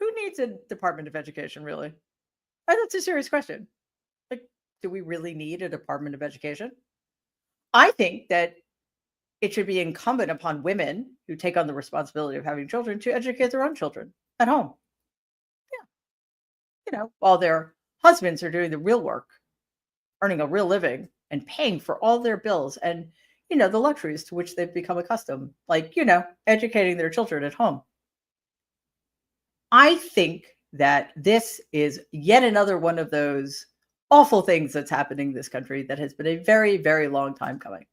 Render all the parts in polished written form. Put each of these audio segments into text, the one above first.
Who needs a Department of Education, really? That's a serious question. Like, do we really need a Department of Education? I think that it should be incumbent upon women who take on the responsibility of having children to educate their own children at home. Yeah, while their husbands are doing the real work, earning a real living, and paying for all their bills and the luxuries to which they've become accustomed, like educating their children at home. I think that this is yet another one of those awful things that's happening in this country that has been a very, very long time coming.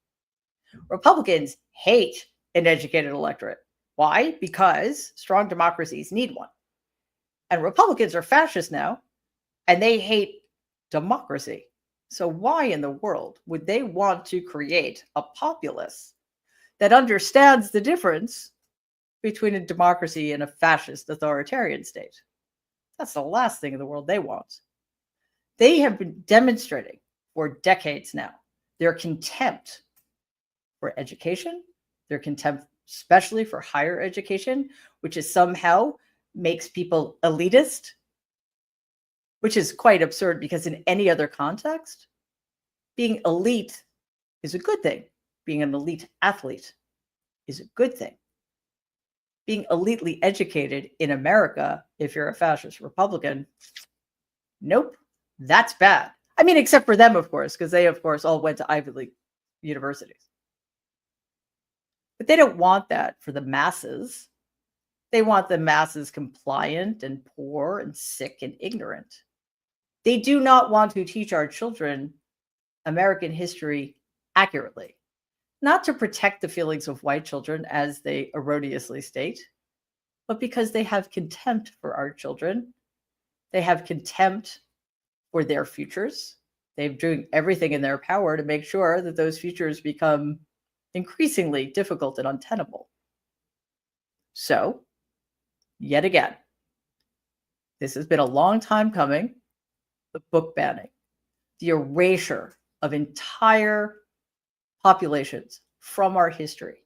Republicans hate an educated electorate. Why? Because strong democracies need one. And Republicans are fascists now, and they hate democracy. So why in the world would they want to create a populace that understands the difference between a democracy and a fascist authoritarian state? That's the last thing in the world they want. They have been demonstrating for decades now their contempt for education, their contempt especially for higher education, which is somehow makes people elitist, which is quite absurd because in any other context, being elite is a good thing. Being an elite athlete is a good thing. Being elitely educated in America, if you're a fascist Republican, nope, that's bad. I mean, except for them, of course, because they, of course, all went to Ivy League universities. But they don't want that for the masses. They want the masses compliant and poor and sick and ignorant. They do not want to teach our children American history accurately, not to protect the feelings of white children, as they erroneously state, but because they have contempt for our children. They have contempt for their futures. They're doing everything in their power to make sure that those futures become increasingly difficult and untenable. So, yet again, this has been a long time coming. The book banning, the erasure of entire populations from our history.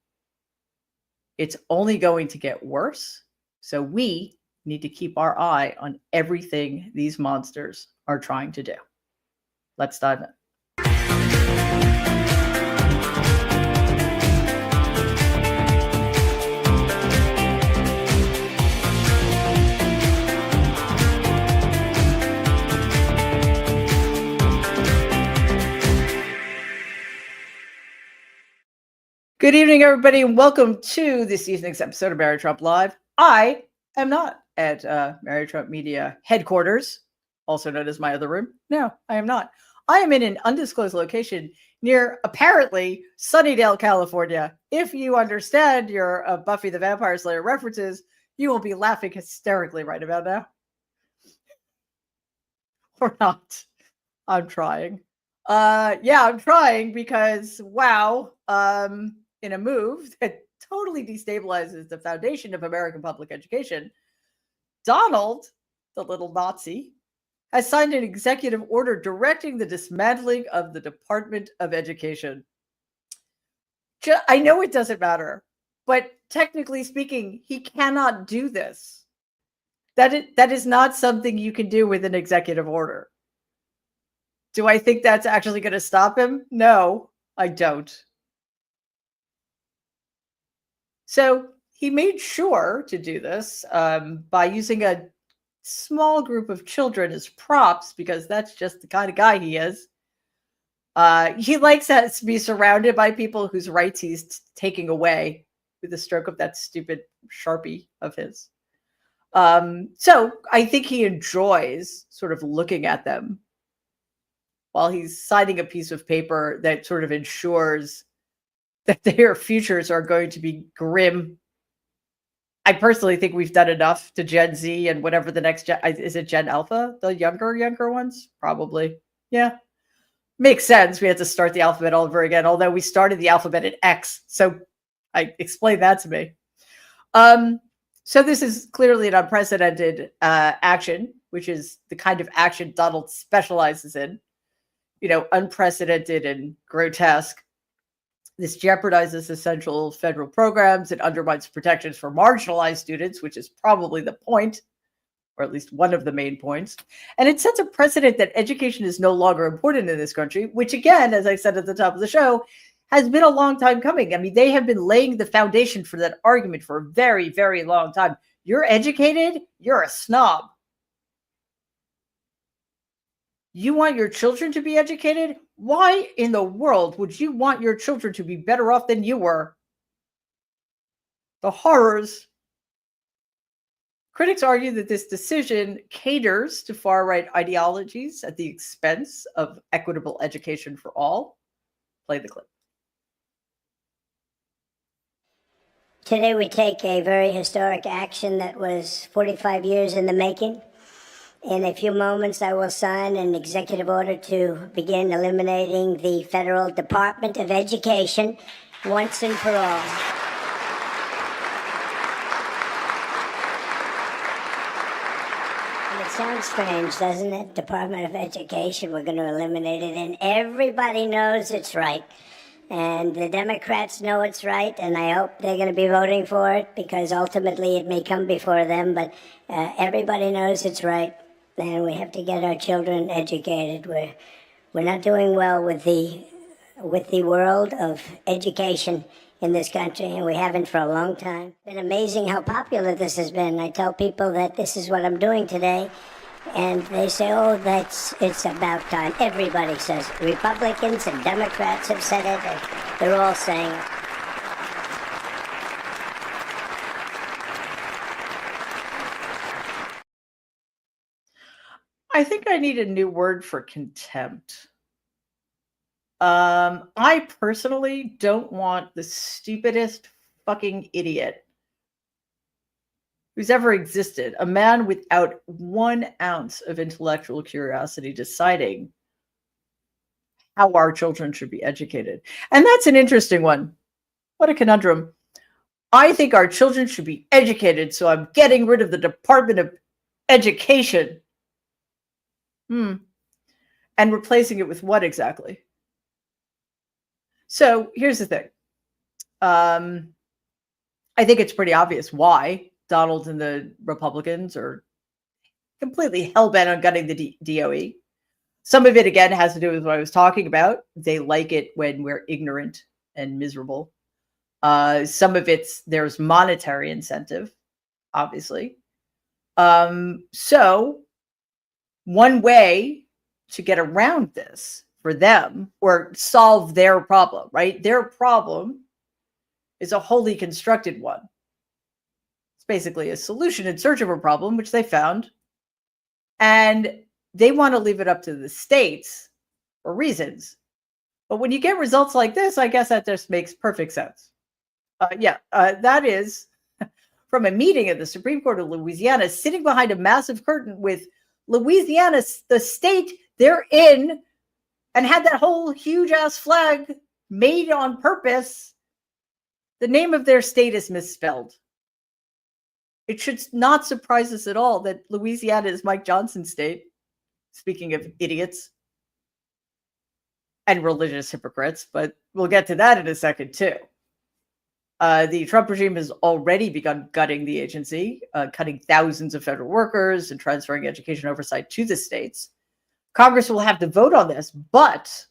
It's only going to get worse. So we need to keep our eye on everything these monsters are trying to do. Let's dive in. Good evening, everybody, and welcome to this evening's episode of Mary Trump Live. I am not at Mary Trump Media headquarters, also known as my other room. No, I am not. I am in an undisclosed location near, apparently, Sunnydale, California. If you understand your Buffy the Vampire Slayer references, you will be laughing hysterically right about now. Or not. I'm trying. Yeah, I'm trying because, wow, in a move that totally destabilizes the foundation of American public education, Donald, the little Nazi, has signed an executive order directing the dismantling of the Department of Education. I know it doesn't matter, but technically speaking, he cannot do this. That is not something you can do with an executive order. Do I think that's actually going to stop him? No, I don't. So he made sure to do this by using a small group of children as props, because that's just the kind of guy he is. He likes to be surrounded by people whose rights he's taking away with the stroke of that stupid Sharpie of his. So I think he enjoys sort of looking at them while he's signing a piece of paper that sort of ensures that their futures are going to be grim. I personally think we've done enough to Gen Z and whatever the next gen, is it Gen Alpha? The younger ones? Probably. Yeah. Makes sense. We had to start the alphabet all over again, although we started the alphabet at X. So explain that to me. So this is clearly an unprecedented action, which is the kind of action Donald specializes in. Unprecedented and grotesque. This jeopardizes essential federal programs. It undermines protections for marginalized students, which is probably the point or at least one of the main points. And it sets a precedent that education is no longer important in this country, which again, as I said at the top of the show, has been a long time coming. I mean, they have been laying the foundation for that argument for a very, very long time. You're educated, you're a snob. You want your children to be educated? Why in the world would you want your children to be better off than you were? The horrors. Critics argue that this decision caters to far-right ideologies at the expense of equitable education for all. Play the clip. Today we take a very historic action that was 45 years in the making. In a few moments, I will sign an executive order to begin eliminating the Federal Department of Education once and for all. And it sounds strange, doesn't it? Department of Education, we're going to eliminate it, and everybody knows it's right. And the Democrats know it's right, and I hope they're going to be voting for it, because ultimately it may come before them, but everybody knows it's right. And we have to get our children educated. We're not doing well with the world of education in this country, and we haven't for a long time. It's been amazing how popular this has been. I tell people that this is what I'm doing today, and they say, oh, it's about time. Everybody says it. Republicans and Democrats have said it, and they're all saying it. I think I need a new word for contempt. I personally don't want the stupidest fucking idiot who's ever existed, a man without 1 ounce of intellectual curiosity, deciding how our children should be educated. And that's an interesting one. What a conundrum. I think our children should be educated, so I'm getting rid of the Department of Education. And replacing it with what exactly? So here's the thing. I think it's pretty obvious why Donald and the Republicans are completely hell-bent on gutting the DOE. Some of it, again, has to do with what I was talking about. They like it when we're ignorant and miserable. Some of there's monetary incentive, obviously. So one way to get around this for them, or solve their problem, right? Their problem is a wholly constructed one. It's basically a solution in search of a problem, which they found. And they want to leave it up to the states for reasons. But when you get results like this, I guess that just makes perfect sense. That is from a meeting at the Supreme Court of Louisiana, sitting behind a massive curtain with Louisiana, the state they're in, and had that whole huge ass flag made on purpose. The name of their state is misspelled. It should not surprise us at all that Louisiana is Mike Johnson's state. Speaking of idiots and religious hypocrites, but we'll get to that in a second too. The Trump regime has already begun gutting the agency, cutting thousands of federal workers and transferring education oversight to the states. Congress will have to vote on this, but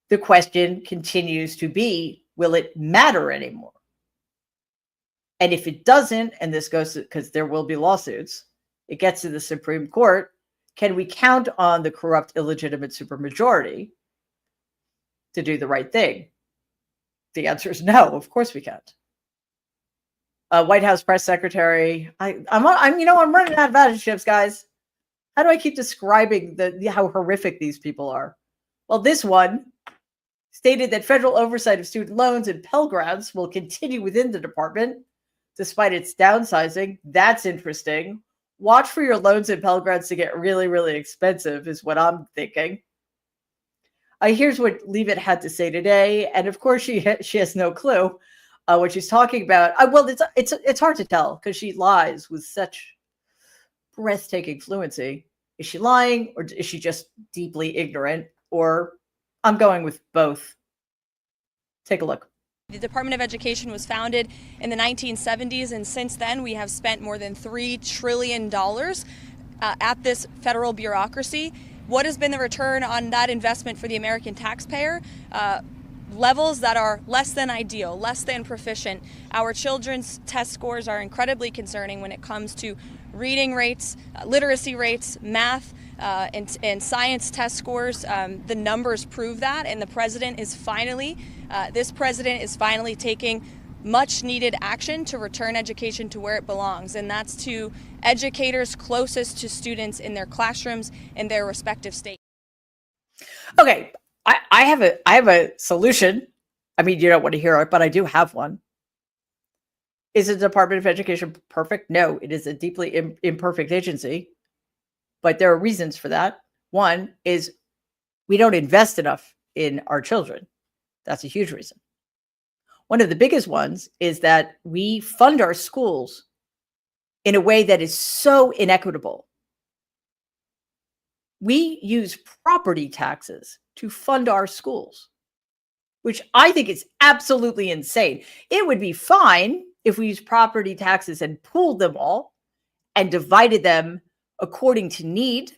the question continues to be, will it matter anymore? And if it doesn't, and this goes because there will be lawsuits, it gets to the Supreme Court, can we count on the corrupt, illegitimate supermajority to do the right thing? The answer is no, of course we can't. White House press secretary, I'm running out of adjectives, guys. How do I keep describing how horrific these people are? Well, this one stated that federal oversight of student loans and Pell Grants will continue within the department despite its downsizing. That's interesting. Watch for your loans and Pell Grants to get really, really expensive is what I'm thinking. Here's what Leavitt had to say today, and of course she has no clue what she's talking about. Well, it's hard to tell because she lies with such breathtaking fluency. Is she lying, or is she just deeply ignorant? Or I'm going with both. Take a look. The Department of Education was founded in the 1970s, and since then we have spent more than $3 trillion at this federal bureaucracy. What has been the return on that investment for the American taxpayer? Levels that are less than ideal, less than proficient. Our children's test scores are incredibly concerning when it comes to reading rates, literacy rates, math, and science test scores. The numbers prove that, and the president is finally, this president is finally taking much needed action to return education to where it belongs, and that's to educators closest to students in their classrooms in their respective states. Okay, I have a solution. I mean, you don't want to hear it, but I do have one. Is the Department of Education perfect? No, it is a deeply imperfect agency, but there are reasons for that. One is we don't invest enough in our children. That's a huge reason. One of the biggest ones is that we fund our schools in a way that is so inequitable. We use property taxes to fund our schools, which I think is absolutely insane. It would be fine if we used property taxes and pooled them all and divided them according to need,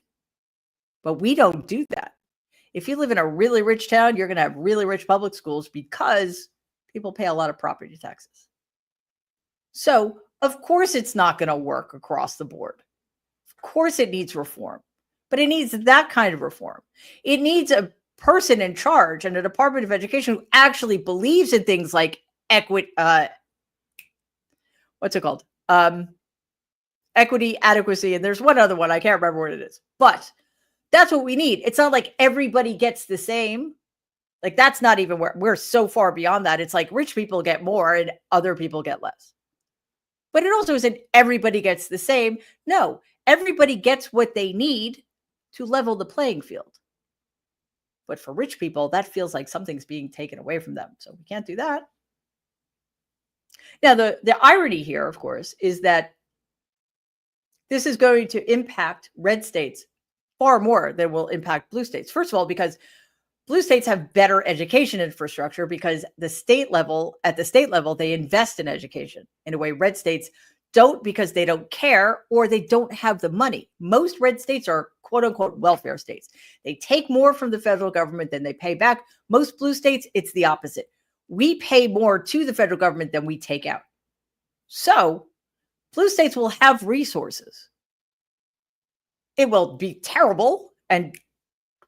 but we don't do that. If you live in a really rich town, you're going to have really rich public schools because people pay a lot of property taxes. So, of course, it's not going to work across the board. Of course, it needs reform, but it needs that kind of reform. It needs a person in charge and a Department of Education who actually believes in things like equity, equity, adequacy, and there's one other one. I can't remember what it is, but that's what we need. It's not like everybody gets the same. Like, that's not even where we're so far beyond that. It's like rich people get more and other people get less. But it also isn't everybody gets the same. No, everybody gets what they need to level the playing field. But for rich people, that feels like something's being taken away from them. So we can't do that. Now, the irony here, of course, is that this is going to impact red states far more than will impact blue states. First of all, because blue states have better education infrastructure because at the state level, they invest in education in a way red states don't, because they don't care or they don't have the money. Most red states are quote unquote welfare states. They take more from the federal government than they pay back. Most blue states, it's the opposite. We pay more to the federal government than we take out. So blue states will have resources. It will be terrible and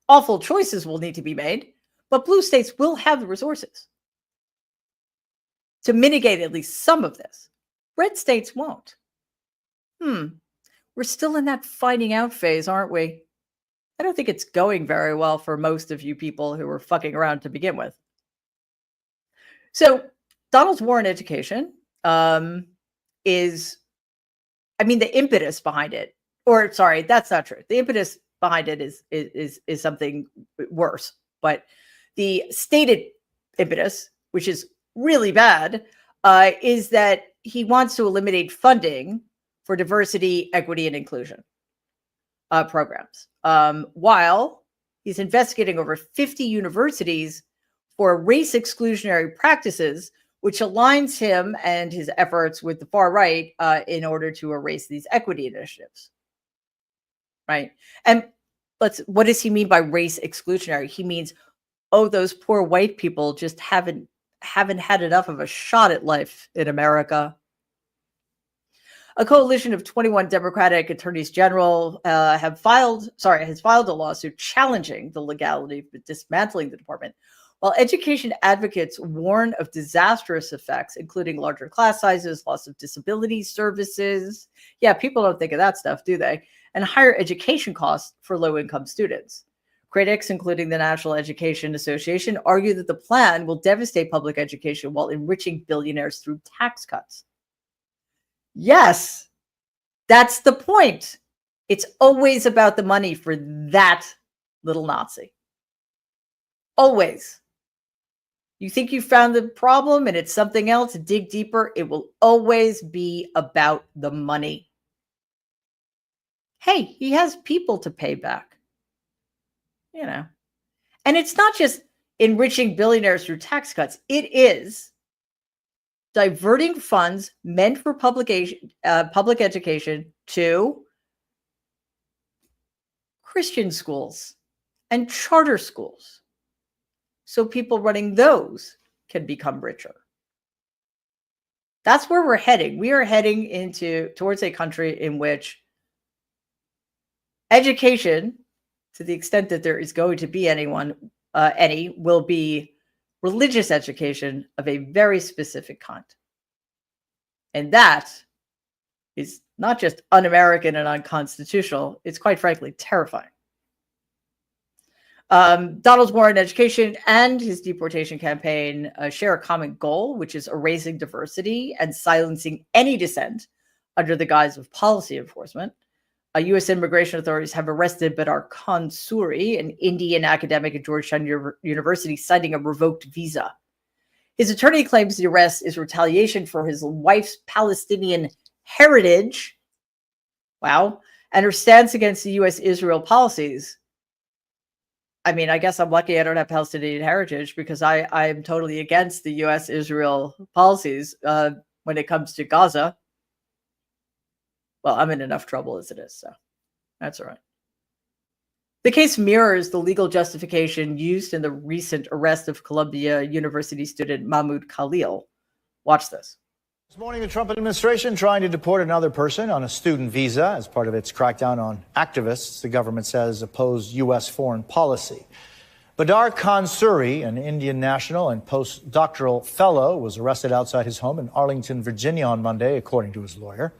awful choices will need to be made, but blue states will have the resources to mitigate at least some of this. Red states won't. We're still in that finding out phase, aren't we? I don't think it's going very well for most of you people who were fucking around to begin with. So Donald's war on education is, I mean, the impetus behind it, or sorry, that's not true. The impetus behind it is something worse, but the stated impetus, which is really bad, is that he wants to eliminate funding for diversity, equity, and inclusion programs, while he's investigating over 50 universities for race exclusionary practices, which aligns him and his efforts with the far right in order to erase these equity initiatives. Right. And what does he mean by race exclusionary? He means, oh, those poor white people just haven't had enough of a shot at life in America. A coalition of 21 Democratic attorneys general has filed a lawsuit challenging the legality of dismantling the department, while education advocates warn of disastrous effects, including larger class sizes, loss of disability services. Yeah, people don't think of that stuff, do they? And higher education costs for low-income students. Critics, including the National Education Association, argue that the plan will devastate public education while enriching billionaires through tax cuts. Yes, that's the point. It's always about the money for that little Nazi. Always. You think you found the problem and it's something else, dig deeper. It will always be about the money. Hey, he has people to pay back. You know. And it's not just enriching billionaires through tax cuts. It is diverting funds meant for public education to Christian schools and charter schools, so people running those can become richer. That's where we're heading. We are heading towards a country in which education, to the extent that there is going to be any, will be religious education of a very specific kind. And that is not just un-American and unconstitutional, it's quite frankly terrifying. Donald's war on education and his deportation campaign share a common goal, which is erasing diversity and silencing any dissent under the guise of policy enforcement. U.S. immigration authorities have arrested Badar Khan Suri, an Indian academic at Georgetown University, citing a revoked visa. His attorney claims the arrest is retaliation for his wife's Palestinian heritage. Wow. And her stance against the U.S.-Israel policies. I mean, I guess I'm lucky I don't have Palestinian heritage, because I'm totally against the U.S.-Israel policies when it comes to Gaza. Well, I'm in enough trouble as it is, so that's all right. The case mirrors the legal justification used in the recent arrest of Columbia University student Mahmoud Khalil. Watch this. This morning, the Trump administration trying to deport another person on a student visa as part of its crackdown on activists the government says oppose U.S. foreign policy. Badar Khan Suri, an Indian national and postdoctoral fellow, was arrested outside his home in Arlington, Virginia on Monday, according to his lawyer.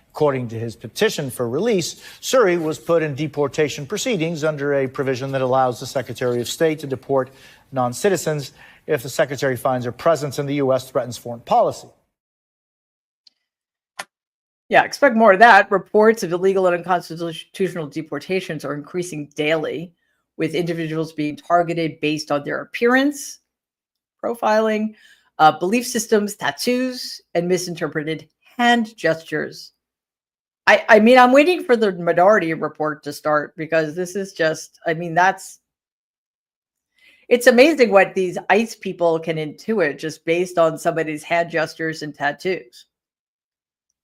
According to his petition for release, Suri was put in deportation proceedings under a provision that allows the Secretary of State to deport non-citizens if the Secretary finds their presence in the U.S. threatens foreign policy. Yeah, expect more of that. Reports of illegal and unconstitutional deportations are increasing daily, with individuals being targeted based on their appearance, profiling, belief systems, tattoos, and misinterpreted hand gestures. I mean, I'm waiting for the minority report to start, because this is just, I mean, it's amazing what these ICE people can intuit just based on somebody's hand gestures and tattoos.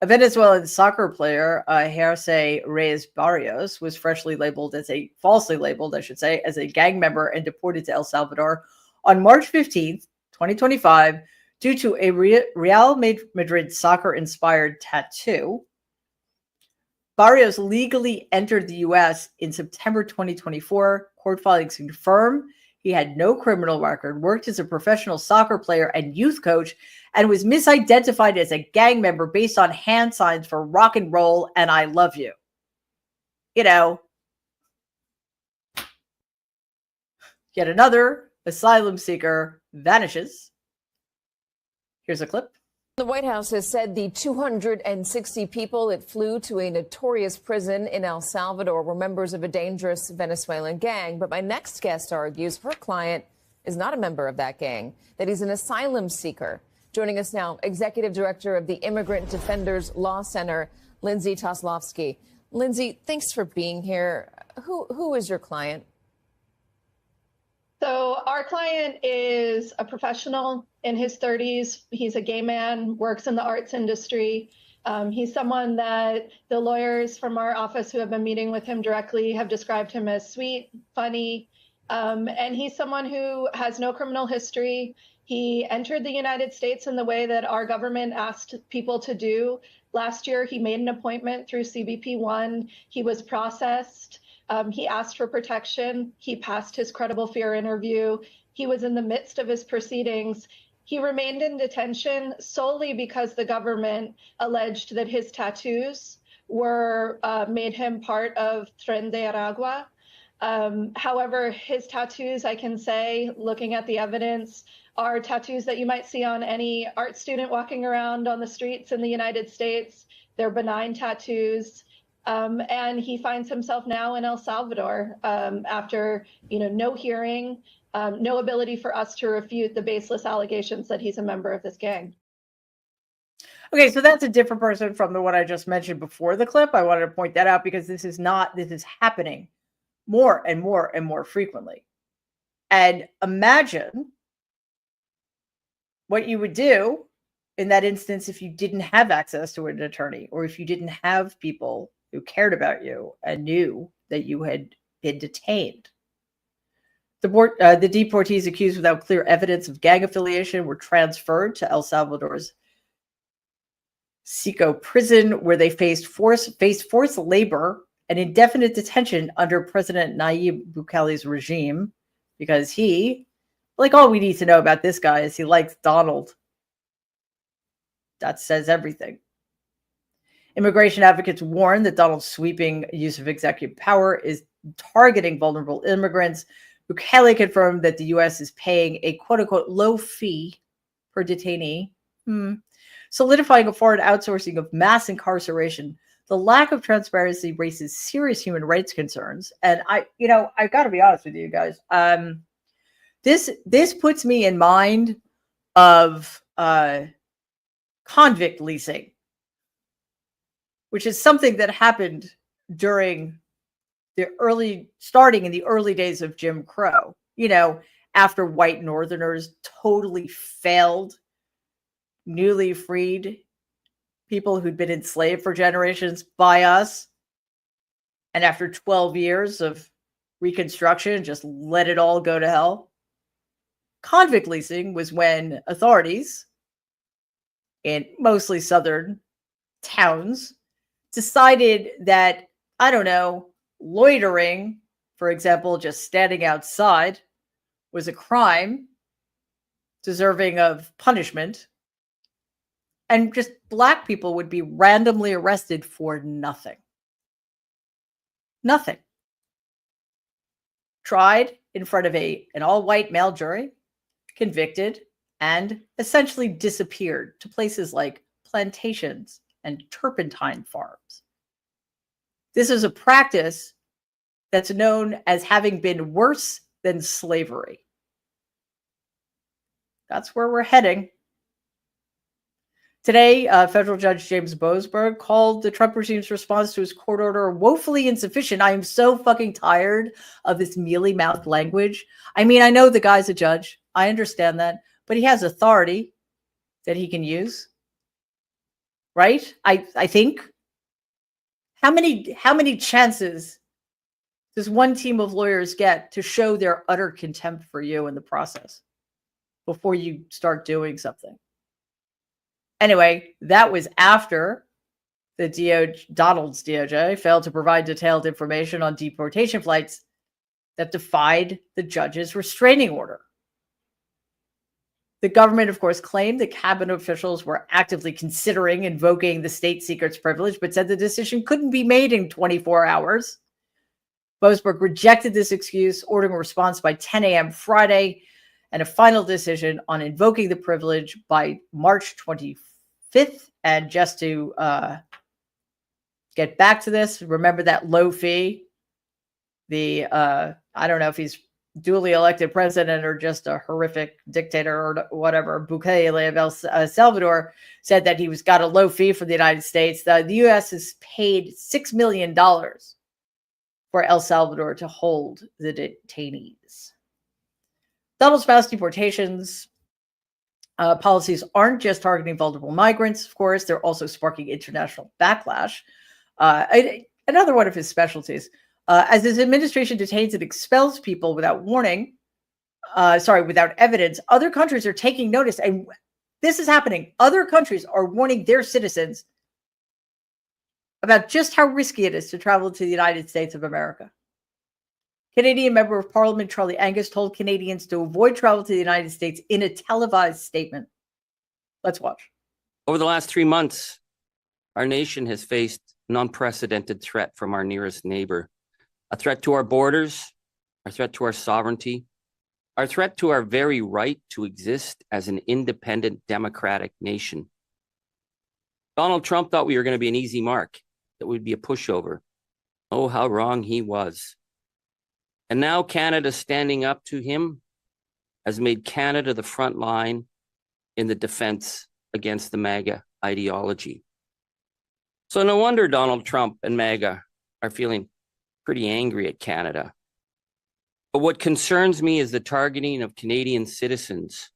A Venezuelan soccer player, Jose Reyes Barrios, was falsely labeled, as a gang member and deported to El Salvador on March 15th, 2025, due to a Real Madrid soccer-inspired tattoo. Barrios legally entered the U.S. in September 2024. Court filings confirm he had no criminal record, worked as a professional soccer player and youth coach, and was misidentified as a gang member based on hand signs for rock and roll and I love you. You know, yet another asylum seeker vanishes. Here's a clip. The White House has said the 260 people it flew to a notorious prison in El Salvador were members of a dangerous Venezuelan gang. But my next guest argues her client is not a member of that gang, that he's an asylum seeker. Joining us now, Executive Director of the Immigrant Defenders Law Center, Lindsay Toslovsky. Lindsay, thanks for being here. Who is your client? So our client is a professional in his 30s. He's a gay man, works in the arts industry. He's someone that the lawyers from our office who have been meeting with him directly have described him as sweet, funny, and he's someone who has no criminal history. He entered the United States in the way that our government asked people to do. Last year, he made an appointment through CBP-1. He was processed. He asked for protection. He passed his credible fear interview. He was in the midst of his proceedings. He remained in detention solely because the government alleged that his tattoos were made him part of Tren de Aragua. However, his tattoos, I can say, looking at the evidence, are tattoos that you might see on any art student walking around on the streets in the United States. They're benign tattoos. And he finds himself now in El Salvador after, no hearing, no ability for us to refute the baseless allegations that he's a member of this gang. Okay, so that's a different person from the one I just mentioned before the clip. I wanted to point that out because this is happening more and more and more frequently. And imagine what you would do in that instance if you didn't have access to an attorney, or if you didn't have people who cared about you and knew that you had been detained. The deportees accused without clear evidence of gang affiliation were transferred to El Salvador's Seco prison, where they faced forced labor and indefinite detention under President Nayib Bukele's regime, because he, like, all we need to know about this guy is he likes Donald. That says everything. Immigration advocates warn that Donald's sweeping use of executive power is targeting vulnerable immigrants. Bukele confirmed that the U.S. is paying a quote-unquote low fee per detainee, solidifying a foreign outsourcing of mass incarceration. The lack of transparency raises serious human rights concerns. And I've got to be honest with you guys. This puts me in mind of convict leasing, which is something that happened during starting in the early days of Jim Crow, after white Northerners totally failed newly freed people who'd been enslaved for generations by us. And after 12 years of Reconstruction, just let it all go to hell. Convict leasing was when authorities in mostly southern towns decided that, I don't know, loitering, for example, just standing outside, was a crime deserving of punishment. And just Black people would be randomly arrested for nothing. Nothing. Tried in front of an all-white male jury, convicted, and essentially disappeared to places like plantations and turpentine farms. This is a practice that's known as having been worse than slavery. That's where we're heading. Today, federal judge James Boasberg called the Trump regime's response to his court order woefully insufficient. I am so fucking tired of this mealy-mouthed language. I mean, I know the guy's a judge. I understand that. But he has authority that he can use. Right? I think. How many chances does one team of lawyers get to show their utter contempt for you in the process before you start doing something? Anyway, that was after Donald's DOJ failed to provide detailed information on deportation flights that defied the judge's restraining order. The government, of course, claimed that cabinet officials were actively considering invoking the state secrets privilege, but said the decision couldn't be made in 24 hours. Boasberg rejected this excuse, ordering a response by 10 a.m. Friday, and a final decision on invoking the privilege by March 25th. And just to get back to this, remember that low fee? I don't know if he's duly elected president or just a horrific dictator or whatever. Bukele of El Salvador said that he got a low fee for the United States. The U.S. has paid $6 million for El Salvador to hold the detainees. Donald's mass deportations policies aren't just targeting vulnerable migrants, of course. They're also sparking international backlash. Another one of his specialties. As his administration detains and expels people without without evidence, other countries are taking notice. And this is happening. Other countries are warning their citizens about just how risky it is to travel to the United States of America. Canadian Member of Parliament Charlie Angus told Canadians to avoid travel to the United States in a televised statement. Let's watch. Over the last 3 months, our nation has faced an unprecedented threat from our nearest neighbor, a threat to our borders, a threat to our sovereignty, our threat to our very right to exist as an independent democratic nation. Donald Trump thought we were going to be an easy mark, that we'd be a pushover. Oh, how wrong he was. And now Canada standing up to him has made Canada the front line in the defense against the MAGA ideology. So no wonder Donald Trump and MAGA are feeling pretty angry at Canada. But what concerns me is the targeting of Canadian citizens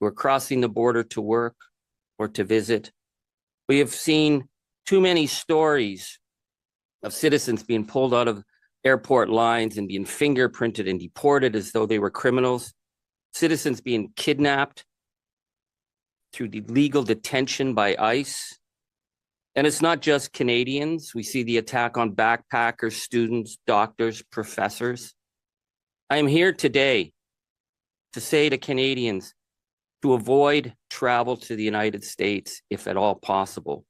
who are crossing the border to work, or to visit. We have seen too many stories of citizens being pulled out of airport lines and being fingerprinted and deported as though they were criminals. Citizens being kidnapped through illegal detention by ICE. And it's not just Canadians. We see the attack on backpackers, students, doctors, professors. I am here today to say to Canadians to avoid travel to the United States if at all possible.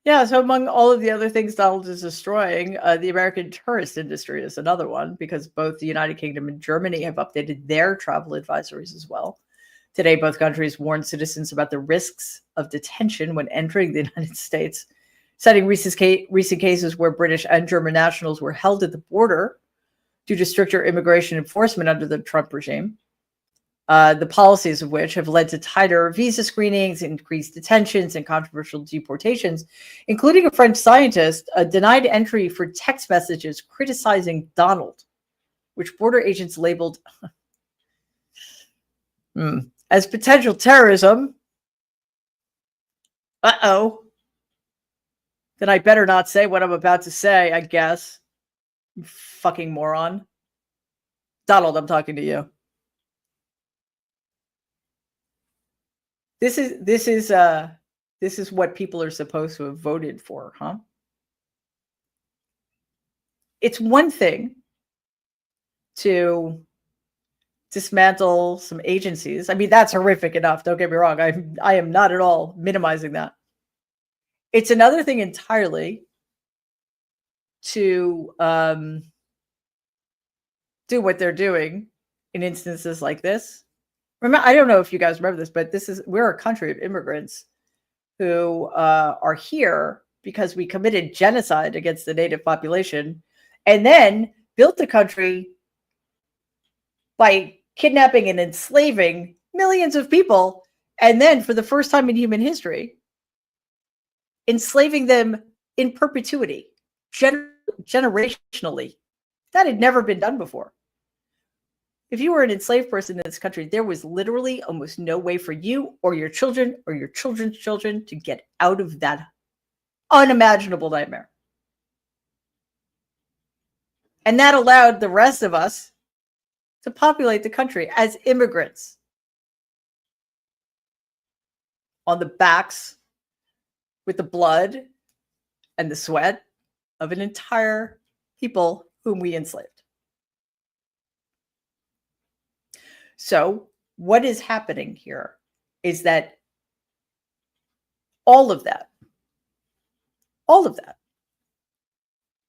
Yeah, so among all of the other things Donald is destroying, the American tourist industry is another one, because both the United Kingdom and Germany have updated their travel advisories as well. Today, both countries warned citizens about the risks of detention when entering the United States, citing recent cases where British and German nationals were held at the border due to stricter immigration enforcement under the Trump regime. The policies of which have led to tighter visa screenings, increased detentions, and controversial deportations, including a French scientist denied entry for text messages criticizing Donald, which border agents labeled as potential terrorism. Uh-oh. Then I better not say what I'm about to say, I guess. You fucking moron. Donald, I'm talking to you. This is what people are supposed to have voted for, huh? It's one thing to dismantle some agencies. I mean, that's horrific enough. Don't get me wrong. I am not at all minimizing that. It's another thing entirely to do what they're doing in instances like this. Remember, I don't know if you guys remember this, but we're a country of immigrants who are here because we committed genocide against the native population and then built the country by kidnapping and enslaving millions of people. And then for the first time in human history, enslaving them in perpetuity, generationally. That had never been done before. If you were an enslaved person in this country, there was literally almost no way for you or your children or your children's children to get out of that unimaginable nightmare. And that allowed the rest of us to populate the country as immigrants on the backs with the blood and the sweat of an entire people whom we enslaved. So what is happening here is that all of that,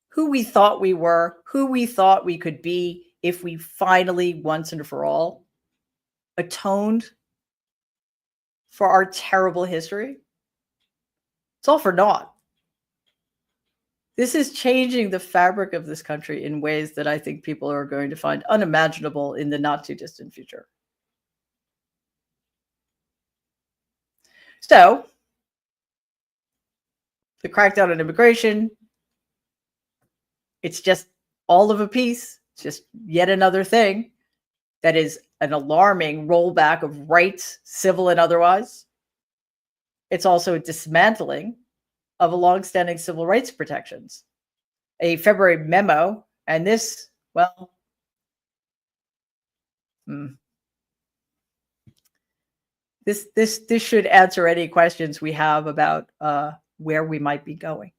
who we thought we were, who we thought we could be if we finally, once and for all, atoned for our terrible history, it's all for naught. This is changing the fabric of this country in ways that I think people are going to find unimaginable in the not too distant future. So, the crackdown on immigration, it's just all of a piece. It's just yet another thing that is an alarming rollback of rights, civil and otherwise. It's also a dismantling of a longstanding civil rights protections. A February memo, and this, well, this should answer any questions we have about where we might be going.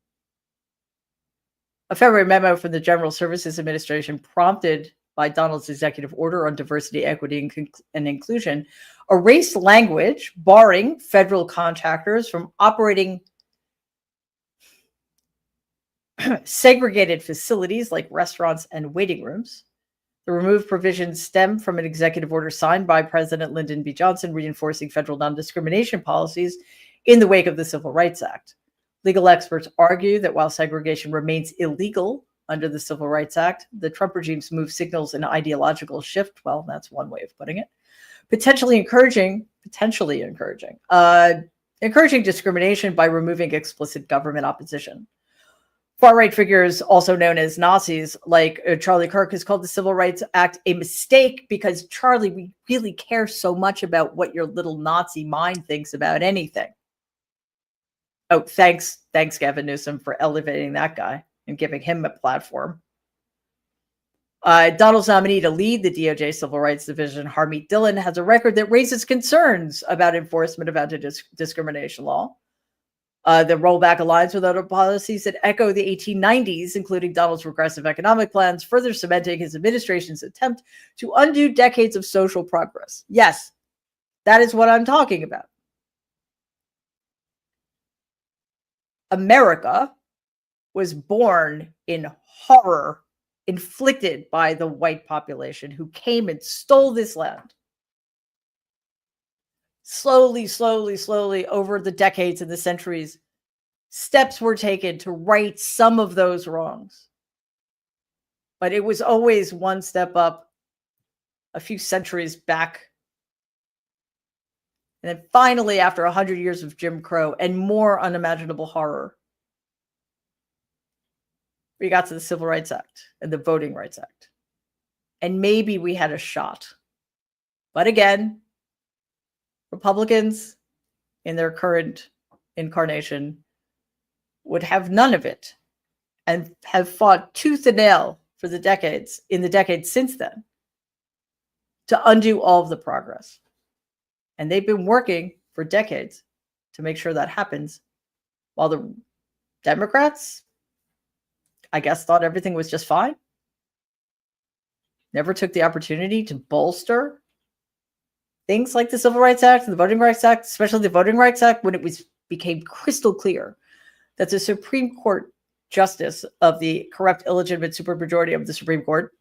A February memo from the General Services Administration, prompted by Donald's executive order on diversity, equity, and inclusion, erased language barring federal contractors from operating segregated facilities like restaurants and waiting rooms. The removed provisions stem from an executive order signed by President Lyndon B. Johnson reinforcing federal non-discrimination policies in the wake of the Civil Rights Act. Legal experts argue that while segregation remains illegal under the Civil Rights Act, the Trump regime's move signals an ideological shift. Well, that's one way of putting it. Encouraging discrimination by removing explicit government opposition. Far-right figures, also known as Nazis, like Charlie Kirk, has called the Civil Rights Act a mistake because, Charlie, we really care so much about what your little Nazi mind thinks about anything. Oh, thanks, Gavin Newsom, for elevating that guy and giving him a platform. Donald's nominee to lead the DOJ Civil Rights Division, Harmeet Dillon, has a record that raises concerns about enforcement of anti-discrimination law. The rollback aligns with other policies that echo the 1890s, including Donald's regressive economic plans, further cementing his administration's attempt to undo decades of social progress. Yes, that is what I'm talking about. America was born in horror inflicted by the white population who came and stole this land. Slowly, over the decades and the centuries, steps were taken to right some of those wrongs. But it was always one step up, a few centuries back. And then finally, after 100 years of Jim Crow and more unimaginable horror, we got to the Civil Rights Act and the Voting Rights Act. And maybe we had a shot. But again, Republicans in their current incarnation would have none of it and have fought tooth and nail for the decades since then to undo all of the progress. And they've been working for decades to make sure that happens, while the Democrats, I guess, thought everything was just fine. Never took the opportunity to bolster things like the Civil Rights Act and the Voting Rights Act, especially the Voting Rights Act, when it became crystal clear that the Supreme Court justice of the corrupt, illegitimate supermajority of the Supreme Court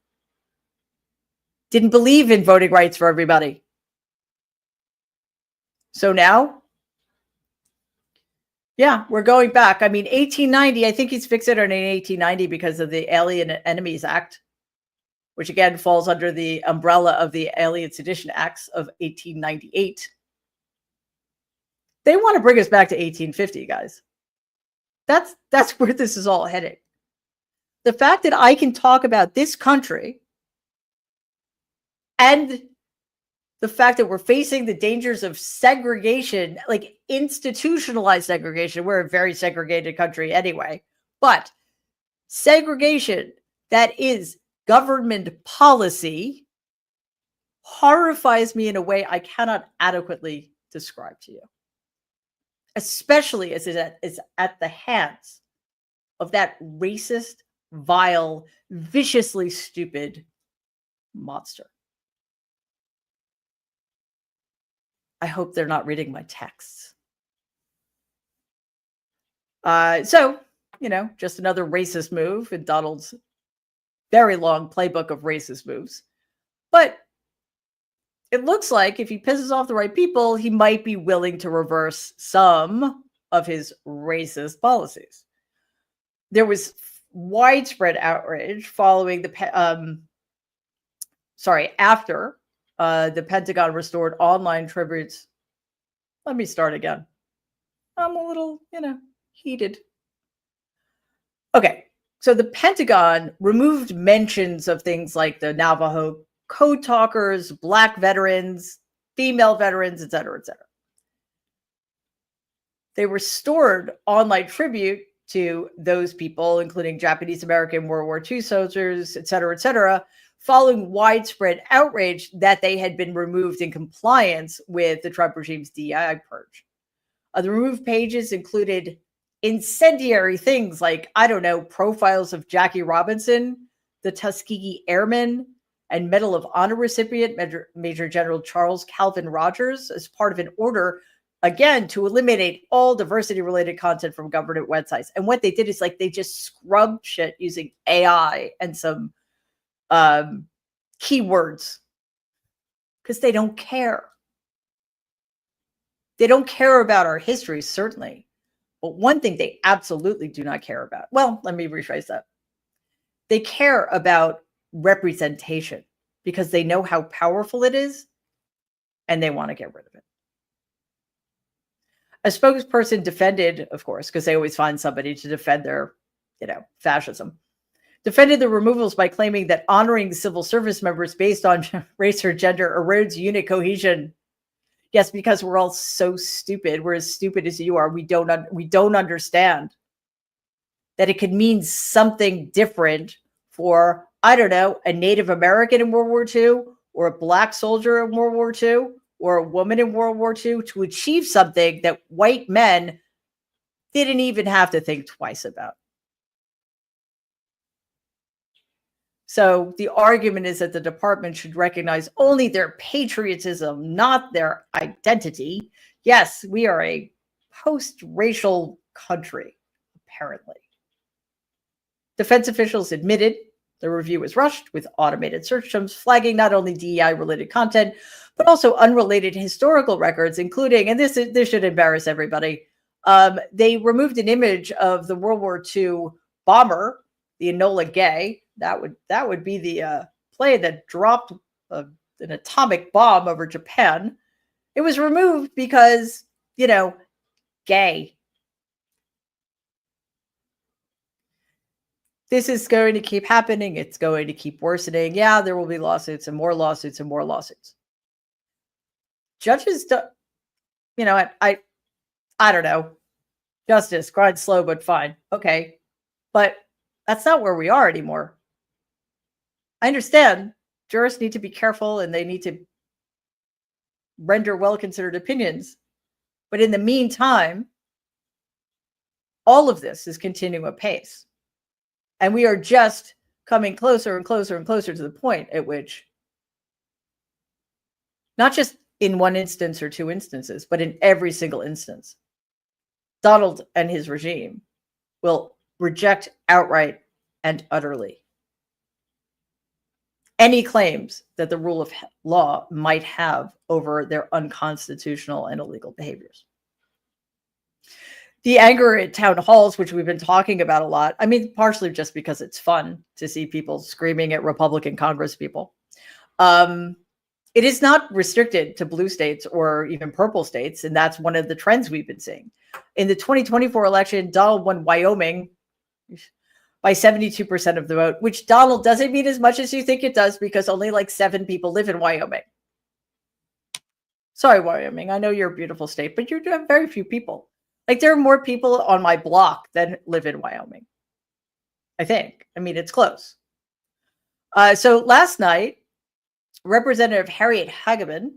didn't believe in voting rights for everybody. So now, yeah, we're going back. I mean, 1890, I think he's fixated on 1890 because of the Alien Enemies Act, which again falls under the umbrella of the Alien Sedition Acts of 1898. They want to bring us back to 1850, guys. That's where this is all heading. The fact that I can talk about this country and the fact that we're facing the dangers of segregation, like institutionalized segregation. We're a very segregated country anyway, but segregation that is government policy horrifies me in a way I cannot adequately describe to you, especially as it is at the hands of that racist, vile, viciously stupid monster. I hope they're not reading my texts. So, just another racist move in Donald's very long playbook of racist moves. But it looks like if he pisses off the right people, he might be willing to reverse some of his racist policies. There was widespread outrage following after the Pentagon restored online tributes. Let me start again. I'm a little, heated. Okay. So the Pentagon removed mentions of things like the Navajo code talkers, Black veterans, female veterans, et cetera, et cetera. They restored online tribute to those people, including Japanese American World War II soldiers, et cetera, following widespread outrage that they had been removed in compliance with the Trump regime's DEI purge. The removed pages included incendiary things like, profiles of Jackie Robinson, the Tuskegee Airmen, and Medal of Honor recipient Major General Charles Calvin Rogers as part of an order, again, to eliminate all diversity-related content from government websites. And what they did is they just scrubbed shit using AI and some keywords because they don't care. They don't care about our history, certainly. But one thing they absolutely do not care about, well, let me rephrase that. They care about representation because they know how powerful it is and they want to get rid of it. A spokesperson defended, of course, because they always find somebody to defend their, fascism. Defended the removals by claiming that honoring civil service members based on race or gender erodes unit cohesion. Yes, because we're all so stupid. We're as stupid as you are. We don't understand that it could mean something different for, I don't know, a Native American in World War II, or a Black soldier in World War II, or a woman in World War II to achieve something that white men didn't even have to think twice about. So the argument is that the department should recognize only their patriotism, not their identity. Yes, we are a post-racial country, apparently. Defense officials admitted the review was rushed with automated search terms flagging not only DEI-related content, but also unrelated historical records, including, and this should embarrass everybody, they removed an image of the World War II bomber, the Enola Gay. That would be the plane that dropped an atomic bomb over Japan. It was removed because, gay. This is going to keep happening. It's going to keep worsening. Yeah, there will be lawsuits and more lawsuits and more lawsuits. Judges, I don't know. Justice, grind slow, but fine. Okay. But that's not where we are anymore. I understand jurists need to be careful and they need to render well-considered opinions. But in the meantime, all of this is continuing apace. And we are just coming closer and closer and closer to the point at which, not just in one instance or two instances, but in every single instance, Donald and his regime will reject outright and utterly any claims that the rule of law might have over their unconstitutional and illegal behaviors. The anger at town halls, which we've been talking about a lot, I mean, partially just because it's fun to see people screaming at Republican Congress people. It is not restricted to blue states or even purple states, and that's one of the trends we've been seeing. In the 2024 election, Donald won Wyoming by 72% of the vote, which, Donald, doesn't mean as much as you think it does because only like 7 people live in Wyoming. Sorry, Wyoming. I know you're a beautiful state, but you have very few people. Like, there are more people on my block than live in Wyoming, I think. I mean, it's close. So last night, Representative Harriet Hageman,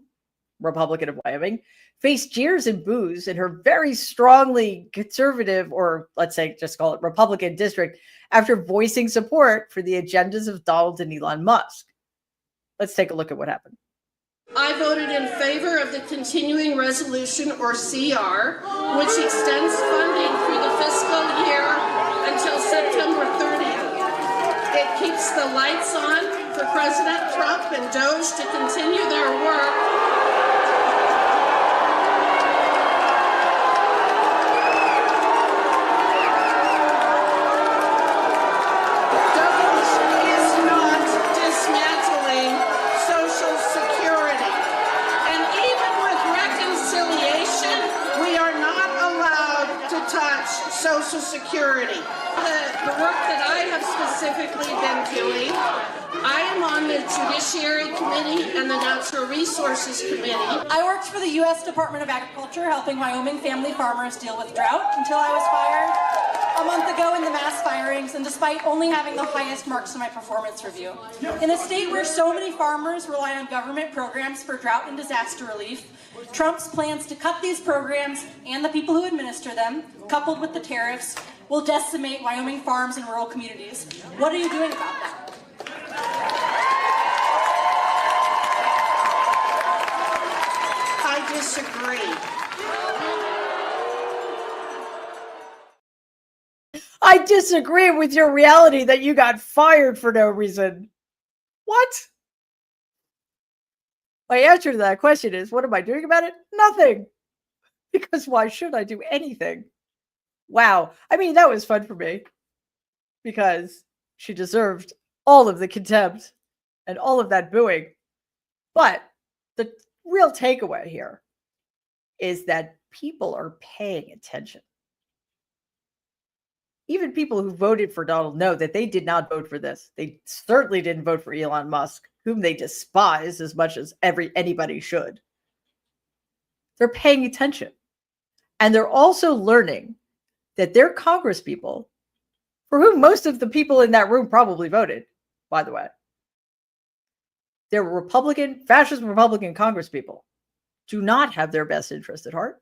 Republican of Wyoming, faced jeers and boos in her very strongly conservative, or let's say just call it Republican district, after voicing support for the agendas of Donald and Elon Musk. Let's take a look at what happened. I voted in favor of the continuing resolution, or CR, which extends funding through the fiscal year until September 30th. It keeps the lights on for President Trump and DOJ to continue their work. Social Security. The work that I have specifically been doing, I am on the Judiciary Committee and the Natural Resources Committee. I worked for the U.S. Department of Agriculture, helping Wyoming family farmers deal with drought until I was fired a month ago in the mass firings, and despite only having the highest marks in my performance review. In a state where so many farmers rely on government programs for drought and disaster relief, Trump's plans to cut these programs and the people who administer them, coupled with the tariffs, will decimate Wyoming farms and rural communities. What are you doing about that? I disagree. I disagree with your reality that you got fired for no reason. What? My answer to that question is, what am I doing about it? Nothing. Because why should I do anything? Wow. I mean, that was fun for me. Because she deserved all of the contempt and all of that booing. But the real takeaway here is that people are paying attention. even people who voted for Donald know that they did not vote for this. They certainly didn't vote for Elon Musk, whom they despise as much as anybody should. They're paying attention. And they're also learning that their congresspeople, for whom most of the people in that room probably voted, by the way, they're Republican, fascist Republican congresspeople, do not have their best interest at heart.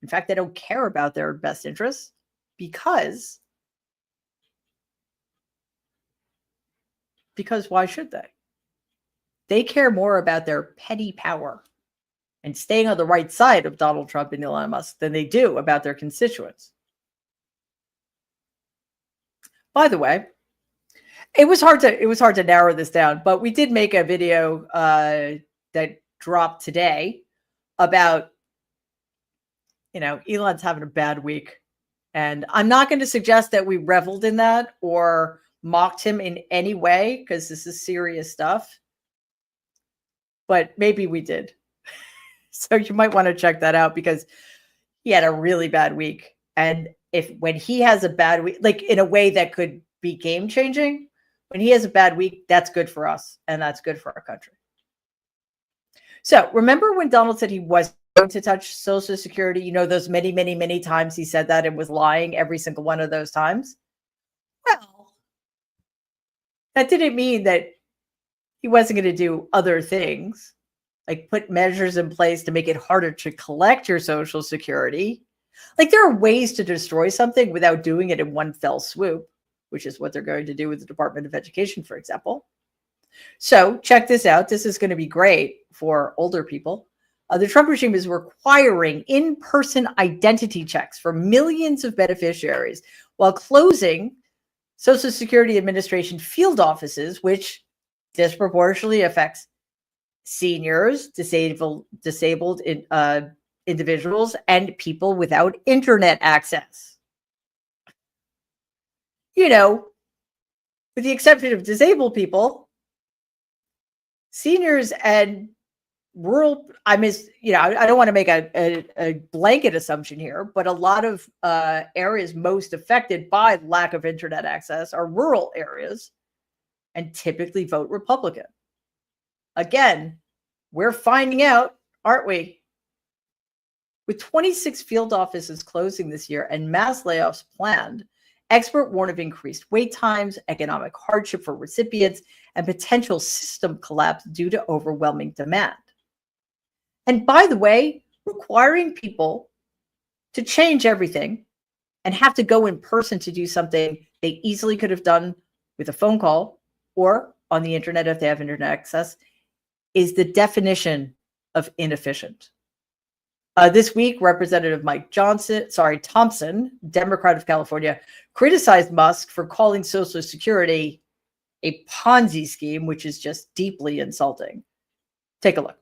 In fact, they don't care about their best interests because why should they? They care more about their petty power and staying on the right side of Donald Trump and Elon Musk than they do about their constituents. By the way, it was hard to narrow this down, but we did make a video that dropped today about, Elon's having a bad week. And I'm not going to suggest that we reveled in that or mocked him in any way, because this is serious stuff. But maybe we did. So you might want to check that out, because he had a really bad week. And when he has a bad week, like in a way that could be game changing, when he has a bad week, that's good for us and that's good for our country. So remember when Donald said he was going to touch Social Security? Those many, many, many times he said that and was lying every single one of those times. Well, that didn't mean that he wasn't going to do other things, like put measures in place to make it harder to collect your Social Security. Like, there are ways to destroy something without doing it in one fell swoop, which is what they're going to do with the Department of Education, for example. So check this out. This is going to be great for older people. The Trump regime is requiring in-person identity checks for millions of beneficiaries while closing Social Security Administration field offices, which disproportionately affects seniors, disabled individuals, and people without internet access. With the exception of disabled people, seniors and rural, I don't want to make a blanket assumption here, but a lot of areas most affected by lack of internet access are rural areas and typically vote Republican. Again, we're finding out, aren't we? With 26 field offices closing this year and mass layoffs planned, experts warn of increased wait times, economic hardship for recipients, and potential system collapse due to overwhelming demand. And by the way, requiring people to change everything and have to go in person to do something they easily could have done with a phone call or on the internet if they have internet access is the definition of inefficient. This week, Representative Thompson, Democrat of California, criticized Musk for calling Social Security a Ponzi scheme, which is just deeply insulting. Take a look.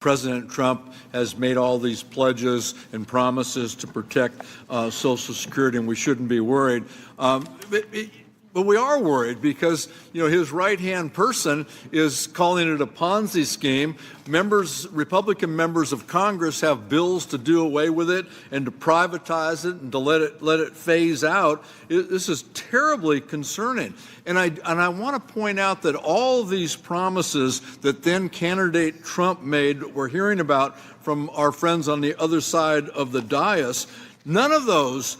President Trump has made all these pledges and promises to protect Social Security, and we shouldn't be worried. But we are worried because, his right-hand person is calling it a Ponzi scheme. Republican members of Congress have bills to do away with it and to privatize it and to let it phase out. This is terribly concerning. And I want to point out that all of these promises that then candidate Trump made, we're hearing about from our friends on the other side of the dais, none of those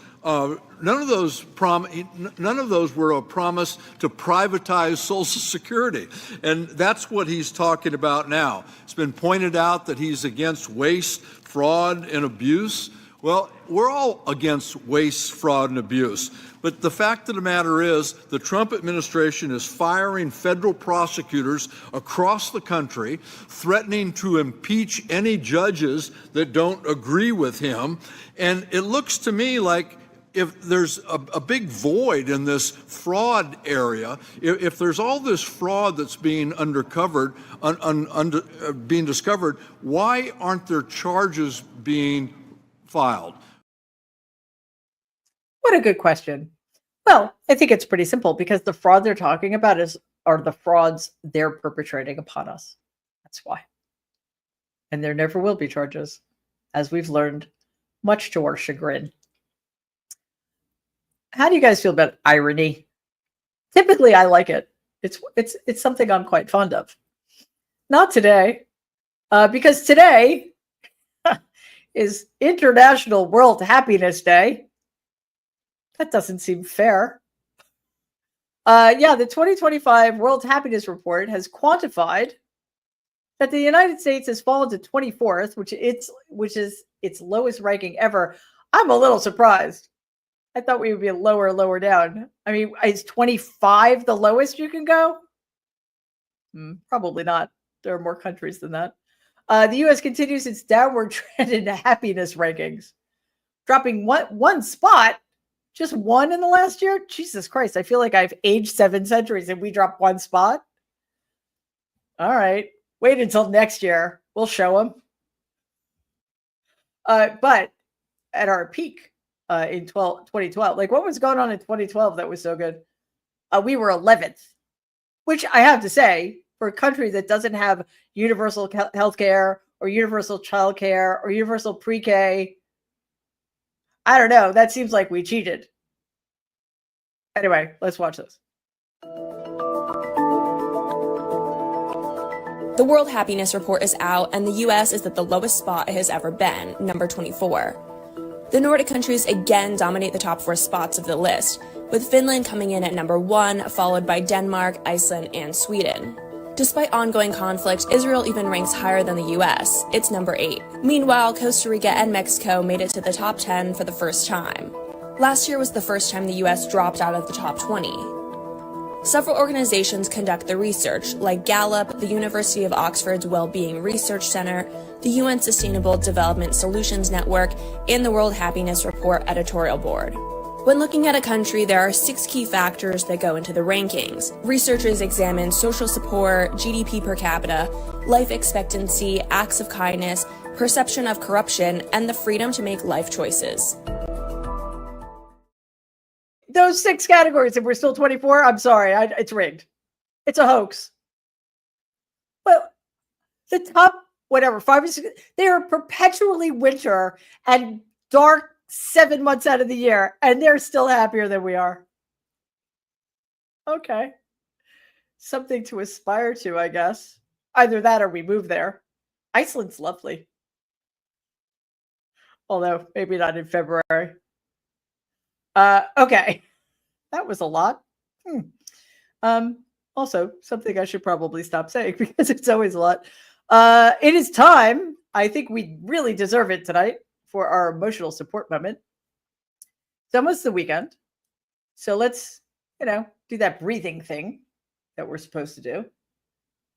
were a promise to privatize Social Security. And that's what he's talking about now. It's been pointed out that he's against waste, fraud, and abuse. Well, we're all against waste, fraud, and abuse. But the fact of the matter is, the Trump administration is firing federal prosecutors across the country, threatening to impeach any judges that don't agree with him. And it looks to me like if there's a big void in this fraud area, if there's all this fraud that's being being discovered, why aren't there charges being filed? What a good question. Well, I think it's pretty simple, because the fraud they're talking about are the frauds they're perpetrating upon us. That's why. And there never will be charges, as we've learned, much to our chagrin. How do you guys feel about irony? Typically, I like it. It's something I'm quite fond of. Not today, because today is International World Happiness Day. That doesn't seem fair. The 2025 World Happiness Report has quantified that the United States has fallen to 24th, which is its lowest ranking ever. I'm a little surprised. I thought we would be lower down. I mean, is 25 the lowest you can go? Probably not. There are more countries than that. The U.S. continues its downward trend in happiness rankings, dropping one spot, just one in the last year. Jesus Christ, I feel like I've aged 7 centuries and we dropped one spot. All right, wait until next year. We'll show them. But at our peak in 2012, like what was going on in 2012 that was so good? We were 11th, which I have to say, for a country that doesn't have universal health care or universal child care or universal pre-K, I don't know. That seems like we cheated. Anyway, let's watch this. The World Happiness Report is out, and the U.S. is at the lowest spot it has ever been, number 24. The Nordic countries again dominate the top 4 spots of the list, with Finland coming in at number 1, followed by Denmark, Iceland, and Sweden. Despite ongoing conflict, Israel even ranks higher than the U.S. It's number 8. Meanwhile, Costa Rica and Mexico made it to the top 10 for the first time. Last year was the first time the U.S. dropped out of the top 20. Several organizations conduct the research, like Gallup, the University of Oxford's Wellbeing Research Center, the UN Sustainable Development Solutions Network, and the World Happiness Report editorial board. When looking at a country, there are 6 key factors that go into the rankings. Researchers examine social support, GDP per capita, life expectancy, acts of kindness, perception of corruption, and the freedom to make life choices. Those 6 categories, if we're still 24, I'm sorry, it's rigged. It's a hoax. Well, the top, 5 or 6, they are perpetually winter and dark 7 months out of the year, and they're still happier than we are. Okay. Something to aspire to, I guess. Either that or we move there. Iceland's lovely. Although, maybe not in February. Okay. That was a lot. Also, something I should probably stop saying because it's always a lot. It is time. I think we really deserve it tonight for our emotional support moment. It's almost the weekend. So let's, do that breathing thing that we're supposed to do.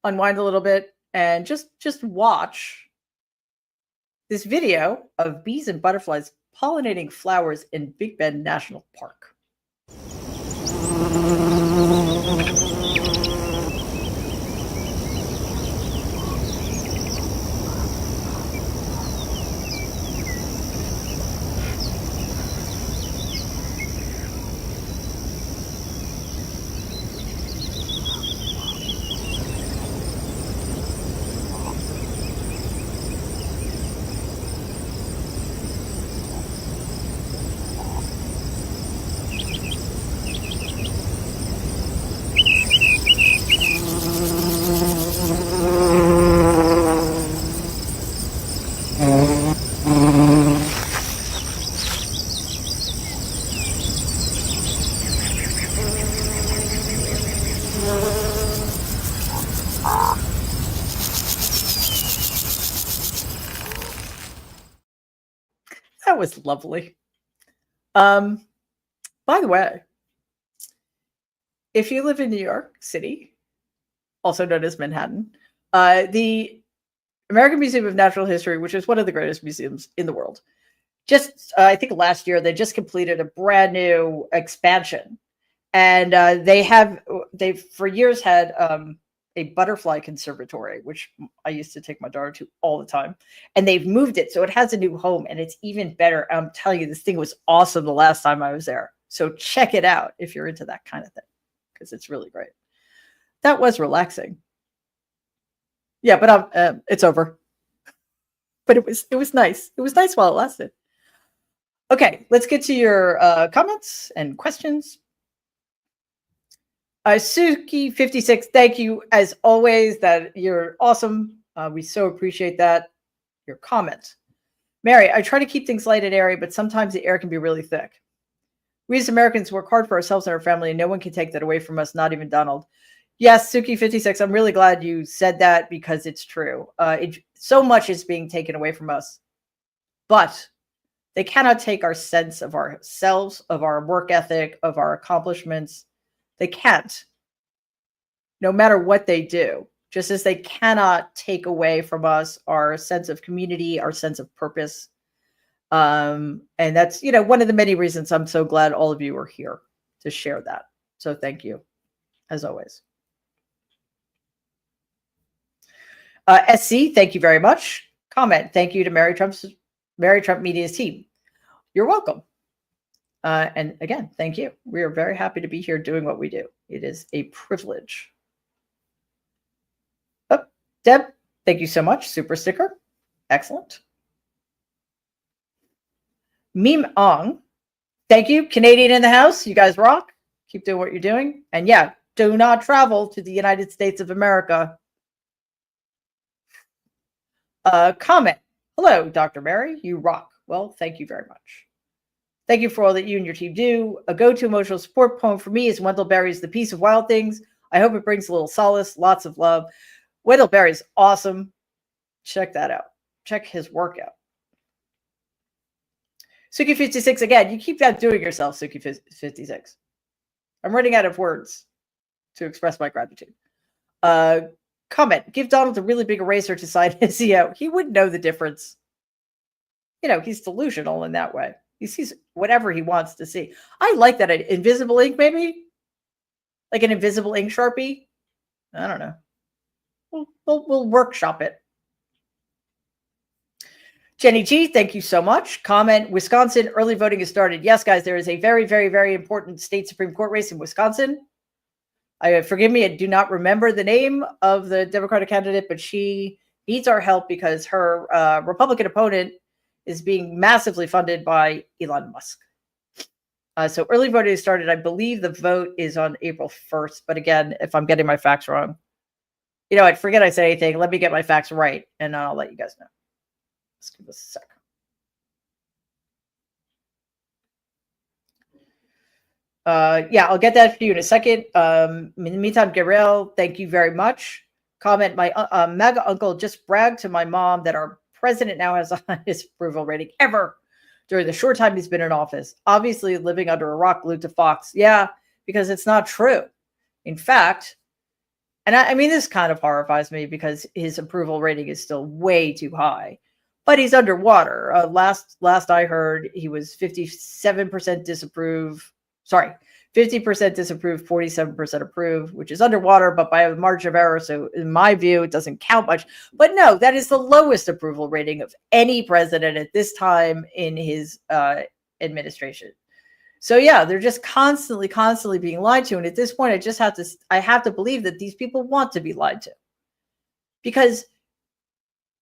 Unwind a little bit and just watch this video of bees and butterflies pollinating flowers in Big Bend National Park. That was lovely. By the way, if you live in New York City, also known as Manhattan, the American Museum of Natural History, which is one of the greatest museums in the world, I think last year, they just completed a brand new expansion. And they've for years had a butterfly conservatory, which I used to take my daughter to all the time. And they've moved it. So it has a new home and it's even better. I'm telling you, this thing was awesome the last time I was there. So check it out if you're into that kind of thing, because it's really great. That was relaxing. Yeah, but it's over. But it was nice. It was nice while it lasted. Okay, let's get to your comments and questions. Suki56, thank you as always. That you're awesome. We so appreciate that. Your comment. Mary, I try to keep things light and airy, but sometimes the air can be really thick. We as Americans work hard for ourselves and our family, and no one can take that away from us, not even Donald. Yes, Suki56, I'm really glad you said that because it's true. So much is being taken away from us, but they cannot take our sense of ourselves, of our work ethic, of our accomplishments. They can't, no matter what they do, just as they cannot take away from us our sense of community, our sense of purpose. And that's, one of the many reasons I'm so glad all of you are here to share that. So thank you, as always. SC, thank you very much. Comment, thank you to Mary Trump Media's team. You're welcome. And again, thank you. We are very happy to be here doing what we do. It is a privilege. Oh, Deb, thank you so much. Super sticker. Excellent. Meme Ong, thank you. Canadian in the house. You guys rock. Keep doing what you're doing. And yeah, do not travel to the United States of America. Comment. Hello, Dr. Mary. You rock. Well, thank you very much. Thank you for all that you and your team do. A go-to emotional support poem for me is Wendell Berry's The Peace of Wild Things. I hope it brings a little solace, lots of love. Wendell Berry's awesome. Check that out. Check his work out. Suki56, again, you keep outdoing yourself, Suki56. I'm running out of words to express my gratitude. Comment, give Donald a really big eraser to sign his CEO. He wouldn't know the difference. He's delusional in that way. He sees whatever he wants to see. I like that. Invisible ink, maybe? Like an invisible ink Sharpie? I don't know. We'll workshop it. Jenny G, thank you so much. Comment, Wisconsin, early voting has started. Yes, guys, there is a very, very, very important state Supreme Court race in Wisconsin. Forgive me, I do not remember the name of the Democratic candidate, but she needs our help because her Republican opponent is being massively funded by Elon Musk. So early voting has started. I believe the vote is on April 1st. But again, if I'm getting my facts wrong, I'd forget I said anything. Let me get my facts right, and I'll let you guys know. Let's give us a sec. Yeah, I'll get that for you in a second. In the meantime, Gabrielle, thank you very much. Comment, my MAGA uncle just bragged to my mom that our president now has the highest approval rating ever during the short time he's been in office. Obviously living under a rock, glued to Fox. Yeah, because it's not true. In fact, and I mean, this kind of horrifies me because his approval rating is still way too high. But he's underwater. Last I heard, he was 57% disapprove. Sorry, 50% disapprove, 47% approve, which is underwater, but by a margin of error. So in my view, it doesn't count much. But no, that is the lowest approval rating of any president at this time in his administration. So yeah, they're just constantly being lied to. And at this point, I have to believe that these people want to be lied to. Because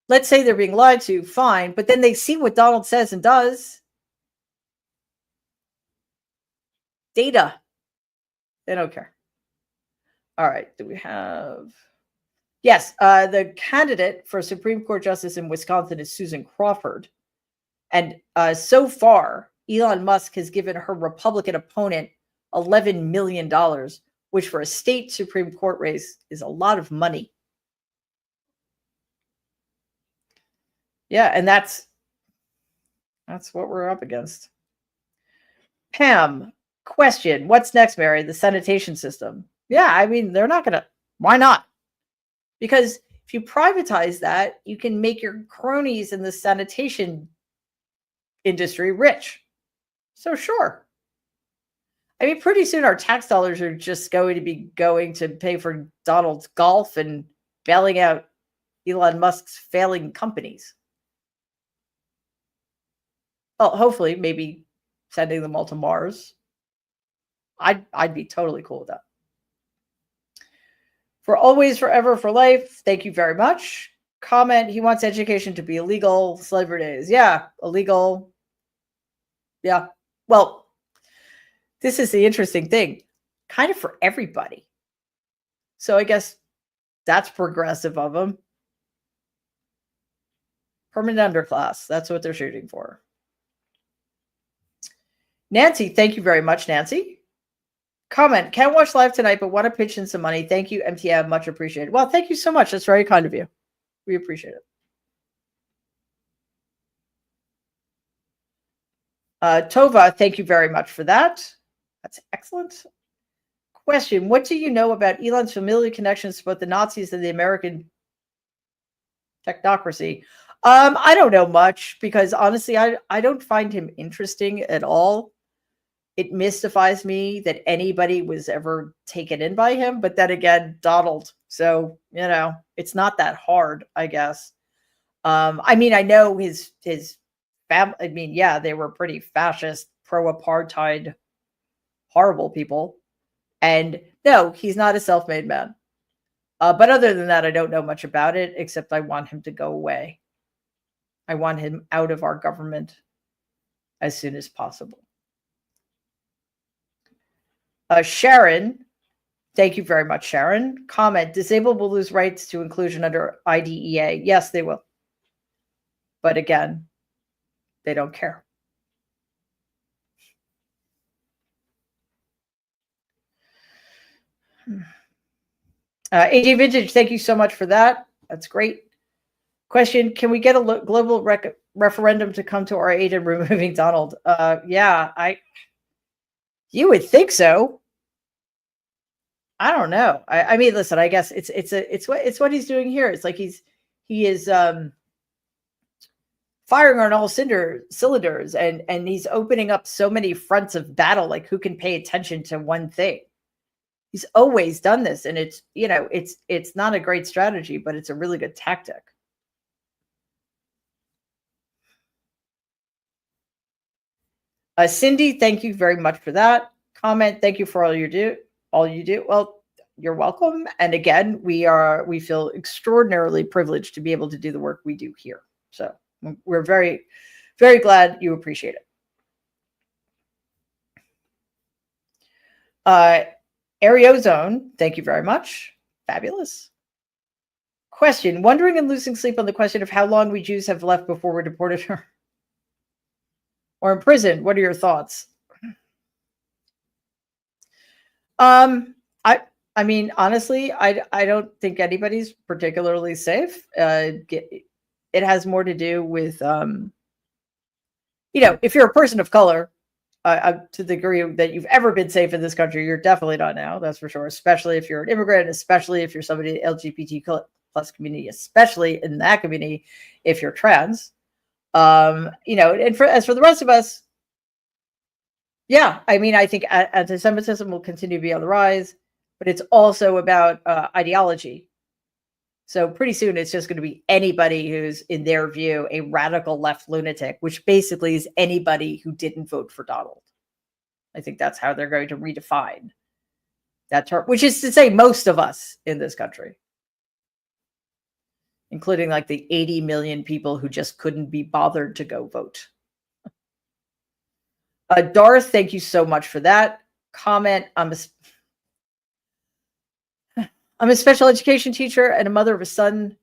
let's say they're being lied to, fine, but then they see what Donald says and does. Data. They don't care. All right, do we have... Yes, the candidate for Supreme Court Justice in Wisconsin is Susan Crawford. And so far, Elon Musk has given her Republican opponent $11 million, which for a state Supreme Court race is a lot of money. Yeah, and that's what we're up against. Pam, question. What's next, Mary? The sanitation system. Yeah, I mean, they're not going to. Why not? Because if you privatize that, you can make your cronies in the sanitation industry rich. So sure. I mean, pretty soon our tax dollars are just going to pay for Donald's golf and bailing out Elon Musk's failing companies. Well, hopefully, maybe sending them all to Mars. I'd be totally cool with that. For always, forever, for life, thank you very much. Comment, he wants education to be illegal. Slavery days. Yeah, illegal. Yeah. Well, this is the interesting thing, kind of for everybody. So I guess that's progressive of them. Permanent underclass. That's what they're shooting for. Nancy, thank you very much, Nancy. Comment, can't watch live tonight, but want to pitch in some money. Thank you, MTM. Much appreciated. Well, thank you so much. That's very kind of you. We appreciate it. Tova, thank you very much for that. That's excellent. Question, what do you know about Elon's familial connections to both the Nazis and the American technocracy? I don't know much because honestly, I don't find him interesting at all. It mystifies me that anybody was ever taken in by him, but then again, Donald. So, it's not that hard, I guess. I mean, I know his family. I mean, yeah, they were pretty fascist, pro-apartheid, horrible people. And no, he's not a self-made man. But other than that, I don't know much about it, except I want him to go away. I want him out of our government as soon as possible. Sharon, thank you very much, Sharon. Comment, disabled will lose rights to inclusion under IDEA. Yes, they will. But again, they don't care. AJ Vintage, thank you so much for that. That's great. Question, can we get a global referendum to come to our aid in removing Donald? Yeah, you would think so. I don't know. I mean, listen, I guess it's what he's doing here. It's like he is firing on all cylinders and he's opening up so many fronts of battle. Like, who can pay attention to one thing? He's always done this, and it's not a great strategy, but it's a really good tactic. Cindy, thank you very much for that comment. Thank you for all you do. Well, you're welcome. And again, we feel extraordinarily privileged to be able to do the work we do here. So we're very, very glad you appreciate it. Ariozone, thank you very much. Fabulous. Question, wondering and losing sleep on the question of how long we Jews have left before we're deported or imprisoned. What are your thoughts? I mean, honestly, I don't think anybody's particularly safe. It has more to do with, if you're a person of color, to the degree that you've ever been safe in this country, you're definitely not now. That's for sure. Especially if you're an immigrant, especially if you're somebody in the LGBT plus community, especially in that community, if you're trans. And as for the rest of us, yeah, I mean, I think anti-Semitism will continue to be on the rise, but it's also about ideology. So pretty soon it's just going to be anybody who's, in their view, a radical left lunatic, which basically is anybody who didn't vote for Donald. I think that's how they're going to redefine that term, which is to say most of us in this country, including like the 80 million people who just couldn't be bothered to go vote. Darth, thank you so much for that comment. I'm a special education teacher and a mother of a son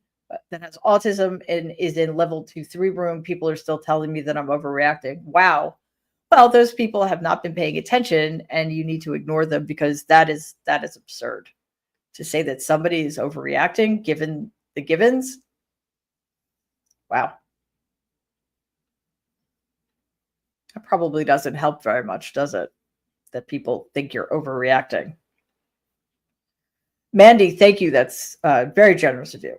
that has autism and is in level 2-3 room. People are still telling me that I'm overreacting. Wow. Well, those people have not been paying attention, and you need to ignore them because that is absurd. To say that somebody is overreacting given the givens. Wow. That probably doesn't help very much, does it? That people think you're overreacting. Mandy, thank you. That's very generous of you.